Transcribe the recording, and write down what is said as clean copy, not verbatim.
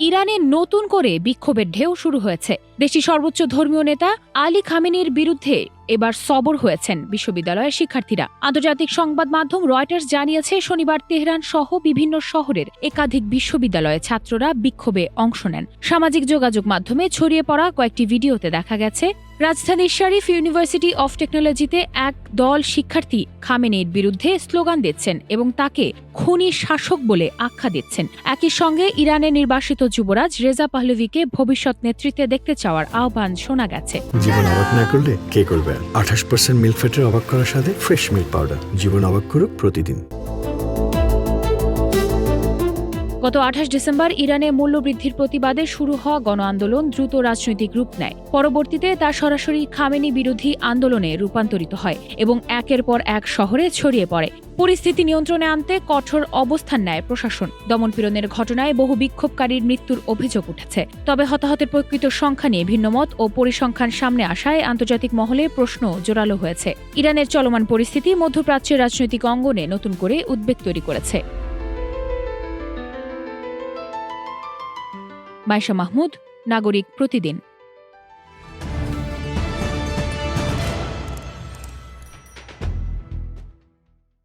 ইরানে নতুন করে বিক্ষোভের ঢেউ শুরু হয়েছে। দেশটির সর্বোচ্চ ধর্মীয় নেতা আলী খামেনির বিরুদ্ধে এবার সবর হয়েছেন বিশ্ববিদ্যালয়ের শিক্ষার্থীরা। আন্তর্জাতিক সংবাদ মাধ্যম রয়টার্স জানিয়েছে, শনিবার তেহরান সহ বিভিন্ন শহরের একাধিক বিশ্ববিদ্যালয়ে ছাত্ররা বিক্ষোভে অংশ নেন। সামাজিক যোগাযোগ মাধ্যমে ছড়িয়ে পড়া কয়েকটি ভিডিওতে দেখা গেছে, রাজধানীর শরীফ ইউনিভার্সিটি অফ টেকনোলজিতে এক দল শিক্ষার্থী খামেনির বিরুদ্ধে স্লোগান দিচ্ছেন এবং তাকে খুনি শাসক বলে আখ্যা দিচ্ছেন। একই সঙ্গে ইরানের নির্বাসিত যুবরাজ রেজা পাহলভিকে ভবিষ্যৎ নেতৃত্বে দেখতে চাওয়ার আহ্বান শোনা গেছে। জীবন অবাক না করলে কে করবে? 28% মিল্ক ফ্যাটের অবাক করার সাথে ফ্রেশ মিল্ক পাউডার। জীবন অবাক করুক প্রতিদিন। গত 28 ডিসেম্বর ইরানে মূল্যবৃদ্ধির প্রতিবাদে শুরু হওয়া গণ আন্দোলন দ্রুত রাজনৈতিক রূপ নেয়। পরবর্তীতে তা সরাসরি খামেনি বিরোধী আন্দোলনে রূপান্তরিত হয় এবং একের পর এক শহরে ছড়িয়ে পড়ে। পরিস্থিতি নিয়ন্ত্রণে আনতে কঠোর অবস্থান নেয় প্রশাসন। দমনপীড়নের ঘটনায় বহু বিক্ষোভকারীর মৃত্যুর অভিযোগ উঠেছে। তবে হতাহতের প্রকৃত সংখ্যা নিয়ে ভিন্নমত ও পরিসংখ্যান সামনে আসায় আন্তর্জাতিক মহলে প্রশ্ন জোরালো হয়েছে। ইরানের চলমান পরিস্থিতি মধ্যপ্রাচ্যের রাজনৈতিক অঙ্গনে নতুন করে উদ্বেগ তৈরি করেছে। মাইশা মাহমুদ, নাগরিক প্রতিদিন।